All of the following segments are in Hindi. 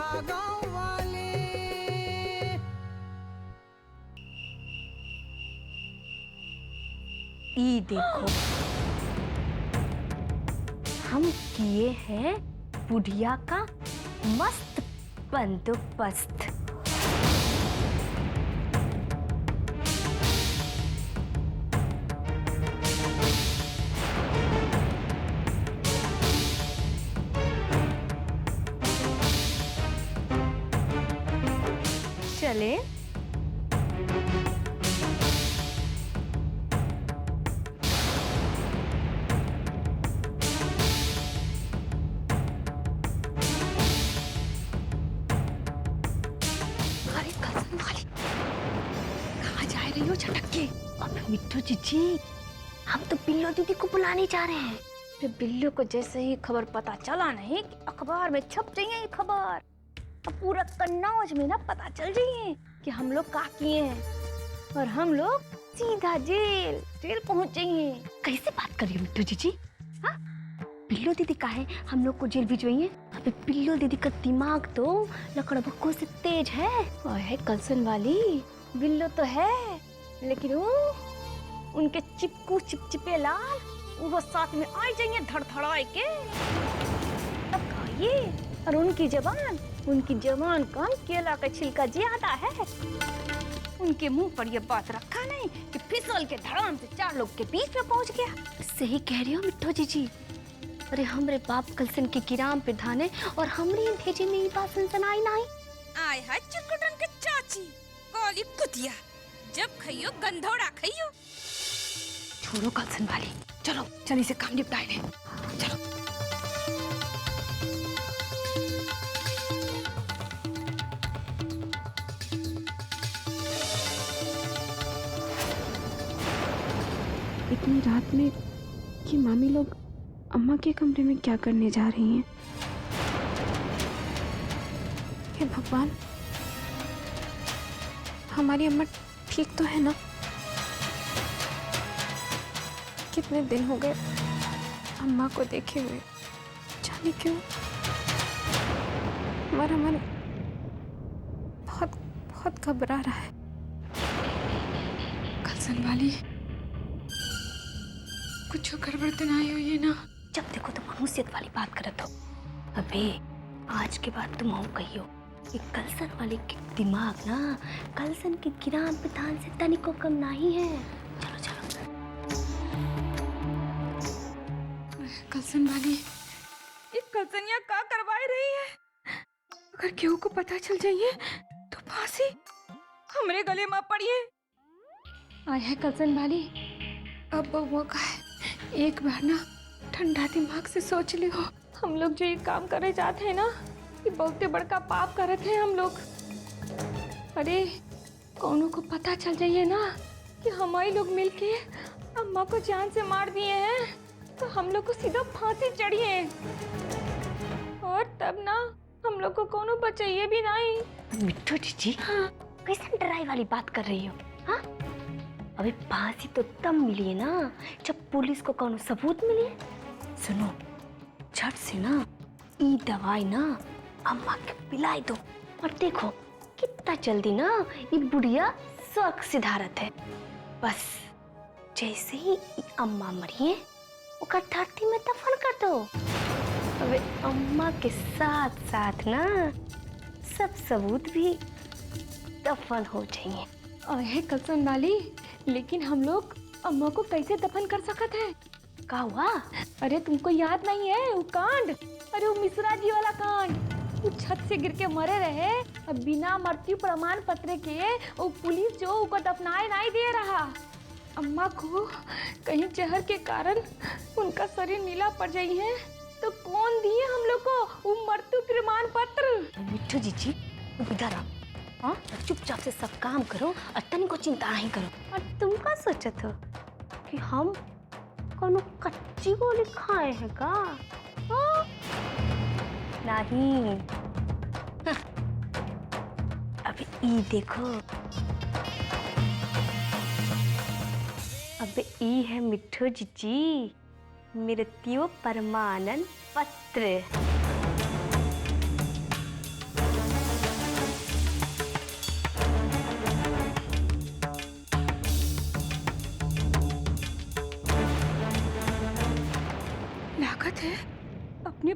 देखा गाँव वाले। ई देखो, हम किए हैं बुढ़िया का मस्त बंदोबस्त। चले? अरे कल्सन वाली, कहाँ जा रही हो झटक के? अब मिट्टू जीजी, हम तो बिल्लो दीदी को बुलाने जा रहे हैं। फिर बिल्लू को जैसे ही खबर पता चला नहीं कि अखबार में छप जाइए ये खबर, अब पूरा कन्नौज में ना पता चल जाइए कि हम लोग का किए हैं और हम लोग सीधा जेल पहुंच जाइए। कैसे बात कर रही हो मिट्टू जीजी? हाँ, बिल्लो दीदी का है हम लोग को जेल भिजवाइए? अबे बिल्लो दीदी का दिमाग तो लकड़बग्घों से तेज है। और है कल्सन वाली, बिल्लू तो है लेकिन वो उनके चिपकू चिपचिपे लाल वो साथ में आ जाइए धड़धड़ाए के, तब खाइए। और उनकी जबान कम केला का छिलका ज्यादा है। उनके मुंह पर ये बात रखा नहीं कि फिसल के धड़ाम से 4 लोग के बीच में पहुंच गया। सही कह रही हो मिट्टू जीजी। अरे हमरे बाप कलसन के किराम पे धाने और हमरी भेजे में बात सनसनाई नहीं। आय है चिरकुटन के चाची काली कुतिया, जब खइयो गंधौड़ा खइयो। छोड़ो कल्सन वाली, चलो जल्दी से काम निपटाए ले। चलो। इतनी रात में कि मामी लोग अम्मा के कमरे में क्या करने जा रही हैं? हे भगवान, हमारी अम्मा ठीक तो है ना? कितने दिन हो गए अम्मा को देखे हुए, जाने क्यों हमारा मन बहुत बहुत घबरा रहा है। कल्सन वाली, कुछ गड़बड़ तो नहीं हुई है ना? जब देखो तुम मनुष्यत वाली बात करत हो। अबे आज के बाद तुम हो कहियो कि कलसन वाले के दिमाग ना कलसन के किराम पितान से तनिको कम नहीं है। चलो चलो। कल्सन वाली, ये कल्सनिया का करवाई रही है? अगर केहू को पता चल जाइए तो फांसी हमरे गले में पड़िए। आए है कल्सन वाली, अब वो का है, एक बार ना ठंडा दिमाग से सोच ली हो। हम लोग जो ये काम करे जाते हैं ना, ये बहुत बड़का पाप करते हैं हम लोग। अरे कौनों को पता चल जाइए ना कि हमारे लोग मिलके अम्मा को जान से मार दिए हैं, तो हम लोग को सीधा फांसी चढ़िए और तब ना हम लोग को कोनो बचाइए भी नहीं। मिट्टू जीजी, हाँ कैसे डराई वाली बात कर रही हो? हाँ, अभी फांसी तो तब मिली है ना जब पुलिस को कोनो सबूत मिली है। सुनो, झट से ना ई दवाई ना अम्मा के पिलाई दो और देखो कितना जल्दी ना ये बुढ़िया स्वर्ग सिधारत है। बस जैसे ही अम्मा मरिए उसका धरती में दफन कर दो। अबे अम्मा के साथ साथ ना सब सबूत भी दफन हो जाएंगे। अरे कल्सन वाली, लेकिन हम लोग अम्मा को कैसे दफन कर सकते हैं? का हुआ? अरे तुमको याद नहीं है वो कांड? अरे वो मिश्रा जी वाला कांड, वो छत से गिर के मरे रहे और बिना मृत्यु प्रमाण पत्र के वो पुलिस जो उनको दफनाए नहीं दे रहा। अम्मा को कहीं जहर के कारण उनका शरीर नीला पड़ जाई है तो कौन दिए हम लोग को वो मृत्यु प्रमाण पत्र? मिट्टू जीजी इधर आओ। हाँ, चुपचाप से सब काम करो और तनी को चिंता नहीं करो। और तुम क्या सोचत हो कि हम कोनो कच्ची गोली खाए हैं का? हाँ? नहीं। हाँ। अबे ई देखो, अबे ई है मिट्टू जीजी मृत्यु प्रमाणन पत्र।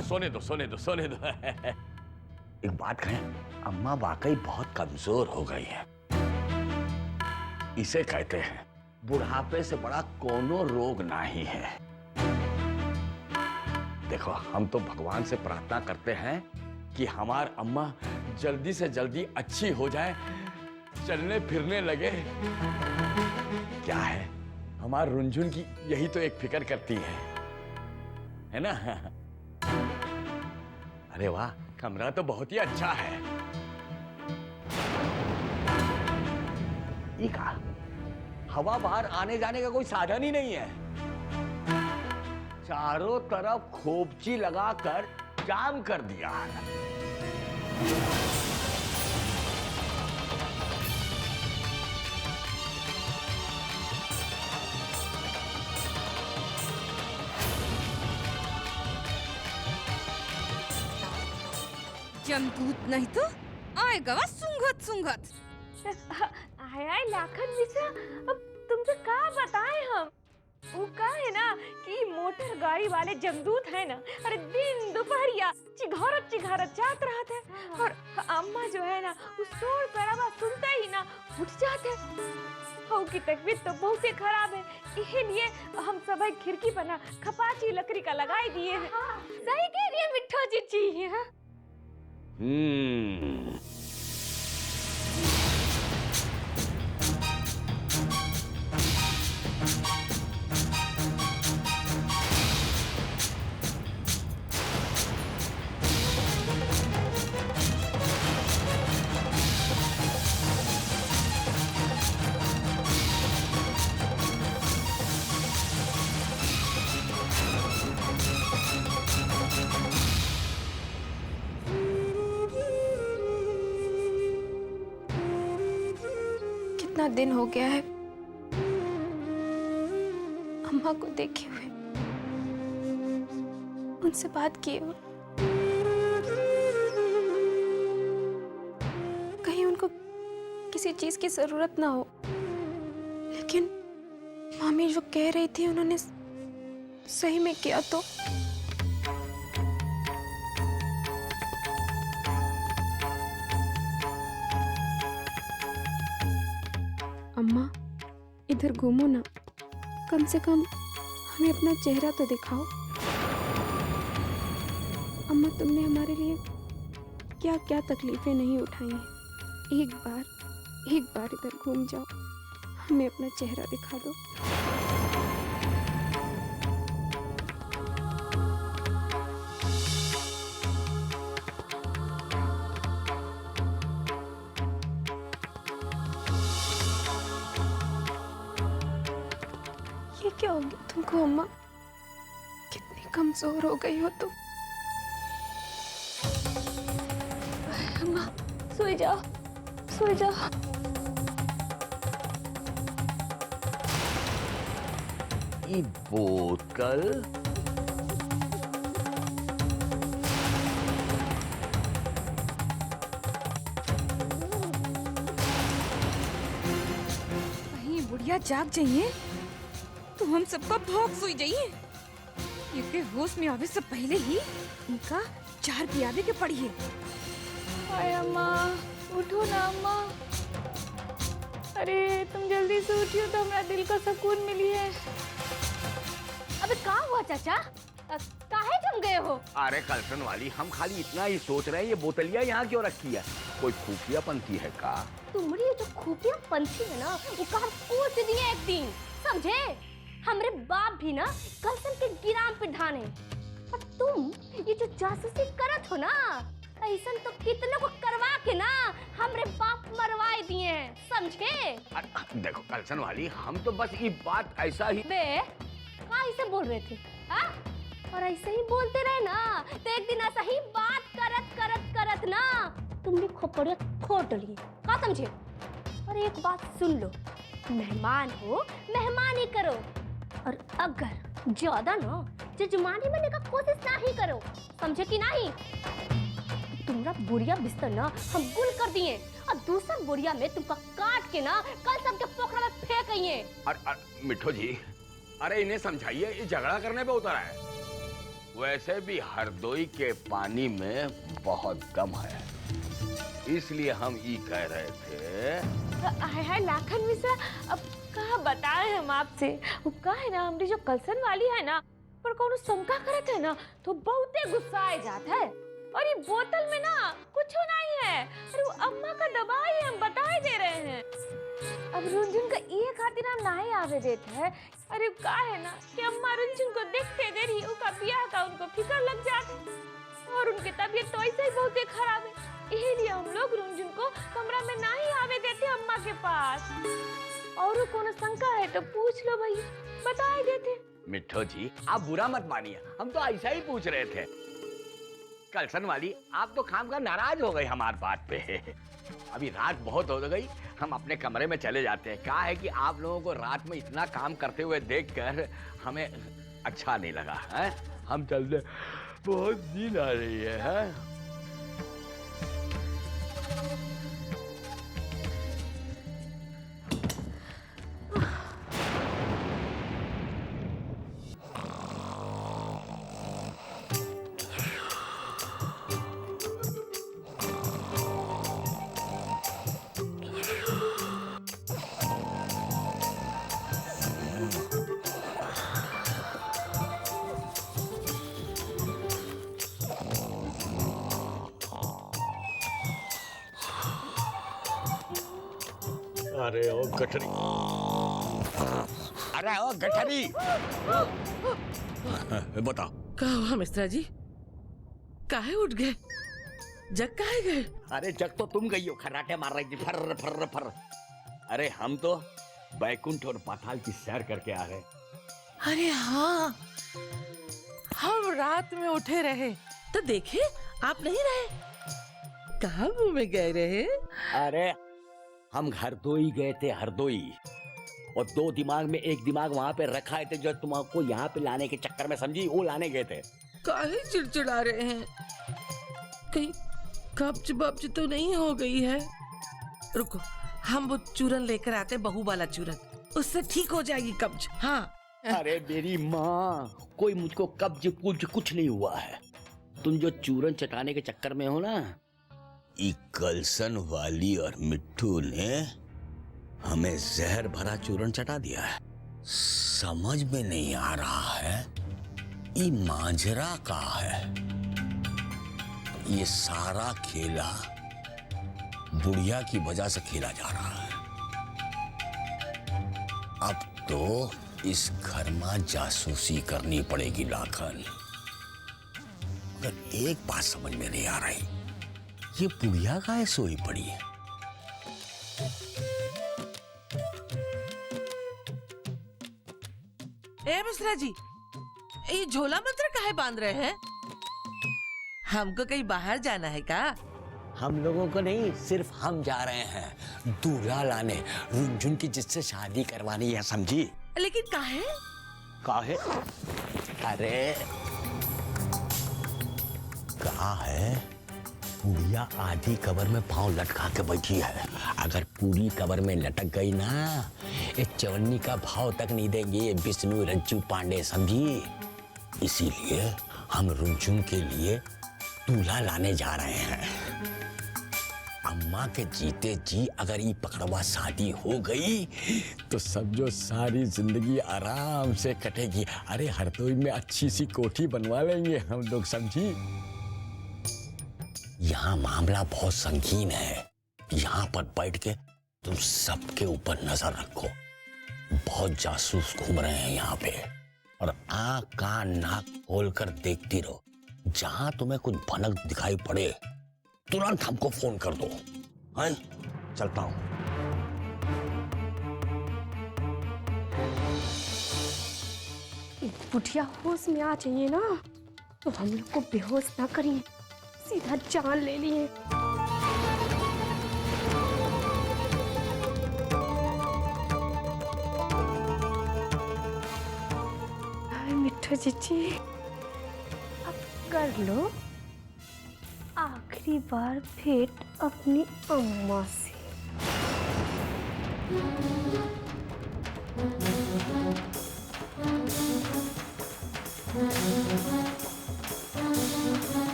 सोने दो सोने दो सोने दो। एक बात कहें, अम्मा वाकई बहुत कमजोर हो गई है। इसे कहते हैं बुढ़ापे से बड़ा कोनो रोग नहीं है। देखो, हम तो भगवान से प्रार्थना करते हैं कि हमार अम्मा जल्दी से जल्दी अच्छी हो जाए, चलने फिरने लगे। क्या है, हमार रुंझुन की यही तो एक फिक्र करती है ना? अरे वाह, कमरा तो बहुत ही अच्छा है। ये कहा, हवा बाहर आने जाने का कोई साधन ही नहीं है। चारों तरफ खोपची लगाकर जाम कर दिया है। जमदूत नहीं तो आएगा वह सुंगत सुंगत। आय आय लाखन मिश्रा, अब तुमसे का बताएं हम। वो का है ना कि मोटर गाड़ी वाले जमदूत है ना, अरे दिन दोपहरिया चिघारत जात रहते हैं। और अम्मा जो है ना, वो शोर शराबा सुनते ही ना उठ जाते। हऊ की तबीयत तो बहुत ही खराब है, इसलिए हम सब खिड़की पर ना खपाची लकड़ी का लगाई दिए हैं। सही कह रही है मिठो जीजी। कितना दिन हो गया है अम्मा को देखे हुए, उनसे बात किए हुए। कहीं उनको किसी चीज की जरूरत ना हो, लेकिन मामी जो कह रही थी उन्होंने सही में किया तो। अम्मा, इधर घूमो ना, कम से कम हमें अपना चेहरा तो दिखाओ। अम्मा, तुमने हमारे लिए क्या क्या तकलीफें नहीं उठाई हैं। एक बार इधर घूम जाओ, हमें अपना चेहरा दिखा दो। ये क्या हो गया तुमको अम्मा? कितनी कमजोर हो गई हो तुम। अम्मा सोई जाओ, सोई जाओ। ये बोतल कहीं बुढ़िया जाग जाइए तो हम सबका भौंक सोई जाइए। ये होश में आवे से पहले ही इनका चार पियावे के पड़ी है। हाय अम्मा, उठो ना अम्मा। अरे तुम जल्दी से उठियो तो हमारा दिल को सुकून मिली है। अबे का हुआ चाचा, काहे जम गए हो? अरे कल्सन वाली, हम खाली इतना ही सोच रहे हैं ये बोतलियां यहाँ क्यों रखी है? कोई खुफिया पंथी है का? तुम्हारी ये जो खुफिया पंथी है ना, वो काम पूछ दिए एक दिन, समझे? हमरे बाप भी ना कल्सन के गिराम पे ढाने, और तुम ये जो जासूसी करत हो ना, ऐसा तो कितनों को करवा के ना हमरे बाप मरवाए दिए हैं, समझे? देखो कल्सन वाली, हम तो बस ये बात ऐसा ही। बे, कहाँ ऐसे बोल रहे थे? हाँ? और ऐसे ही बोलते रहे ना, तो एक दिन ऐसा ही बात करत ना तुमने खोपड़िया खोट लिए, क्या समझे? और एक बात सुन लो, मेहमान हो मेहमानी करो, और अगर ज्यादा ना जजमानी बनने का कोशिश नहीं करो, समझे कि नहीं? तुम्हारा बुढ़िया बिस्तर ना हम गुल कर दिए, और दूसरा बुढ़िया में तुमका काट के ना कल सबके पोखरा में फेंकिए। अरे मिठो जी, अरे इन्हें समझाइए, ये झगड़ा करने पे उतरा है। वैसे भी हरदोई के पानी में बहुत दम है, इसलिए हम ये कह रहे थे। हाय हाय लाखन मिश्रा, अब कहा बताए हम आपसे, वो का है ना हमारी जो कलसन वाली है ना, पर कौन शंका करत है ना तो बहुते गुस्सा आ जाता है। और ये बोतल में ना कुछ नहीं है, अरे वो अम्मा का दवाई है, हम बता दे रहे हैं। अब रुंझुन का ये खातिर हम नहीं आवे देते हैं। अरे का है ना कि अम्मा रुंझुन को देखते देर ही उनका ब्याह का उनको फिक्र लग जाता है, और उनकी तबीयत तो ऐसे ही बहुत खराब है, इसीलिए हम लोग रुंझुन को कमरा में नहीं आवे देते अम्मा के पास। और कोनो शंका है तो पूछ लो भैया, बता ही देते। मिट्ठू जी आप बुरा मत मानिए, हम तो ऐसा ही पूछ रहे थे। कलसन वाली आप तो खाम का नाराज हो गई हमारी बात पे। अभी रात बहुत हो गई, हम अपने कमरे में चले जाते हैं। क्या है कि आप लोगों को रात में इतना काम करते हुए देखकर हमें अच्छा नहीं लगा है। हम चलते, बहुत नींद आ रही है। अरे ओ गठरी, अरे ओ गठरी, बताओ क्या हुआ मिश्रा जी? काहे उठ गए? जग काहे गए? अरे जग तो तुम गई हो, खर्राटे मार रही थी फर फर फर। अरे हम तो बैकुंठ और पाताल की सैर करके आ रहे। अरे हाँ, हम रात में उठे रहे तो देखे आप नहीं रहे। कहाँ घूमे गए रहे? अरे हम हरदोई गए थे, हरदोई, और दो दिमाग में एक दिमाग वहाँ पे रखा है थे जो तुमको यहाँ पे लाने के चक्कर में समझी, वो लाने गए थे। काहे चिड़चिड़ा रहे हैं? कहीं कब्ज बब्ज तो नहीं हो गई है? रुको, हम वो चूरन लेकर आते, बहू वाला चूरन, उससे ठीक हो जाएगी कब्ज। हाँ। अरे मेरी माँ, कोई मुझको कब्ज कुछ नहीं हुआ है। तुम जो चूरन चटाने के चक्कर में हो ना, ये कलसन वाली और मिट्ठू ने हमें जहर भरा चूरन चटा दिया है। समझ में नहीं आ रहा है ये मांजरा का है। ये सारा खेला बुढ़िया की वजह से खेला जा रहा है। अब तो इस घर में जासूसी करनी पड़ेगी लाखन। मगर एक बात समझ में नहीं आ रही, ये बुढ़िया काहे सोई पड़ी है? ए मिश्रा जी, ये झोला मंत्र काहे बांध रहे हैं? हमको कहीं बाहर जाना है का? हम लोगों को नहीं, सिर्फ हम जा रहे हैं दूल्हा लाने, रुंझुन की जिससे शादी करवानी है, समझी? लेकिन काहे? काहे? अरे कहा है, बुढ़िया आधी कबर में पांव लटका के बैठी है। अगर पूरी कबर में लटक गई ना, ये चवन्नी का भाव तक नहीं देंगे विष्णु रज्जू पांडे, समझी? इसीलिए हम रुंझुन के लिए दूल्हा लाने जा रहे हैं। अम्मा के जीते जी अगर ये पकड़वा शादी हो गई तो समझो सारी जिंदगी आराम से कटेगी। अरे हरदोई में अच्छी सी कोठी बनवा लेंगे हम लोग, समझी? यहाँ मामला बहुत संगीन है। यहाँ पर बैठ के तुम सबके ऊपर नजर रखो। बहुत जासूस घूम रहे हैं यहाँ पे, और आँख कान नाक खोल कर देखती रहो। जहां तुम्हें कुछ भनक दिखाई पड़े तुरंत हमको फोन कर दो। हैं? चलता हूं। बुढ़िया होश में आ जाइए ना तो हम लोग को बेहोश ना करिए, सीधा जान ले लिए। मिट्ठू जीजी, अब कर लो आखिरी बार भेंट अपनी अम्मा से।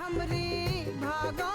हमरी भागो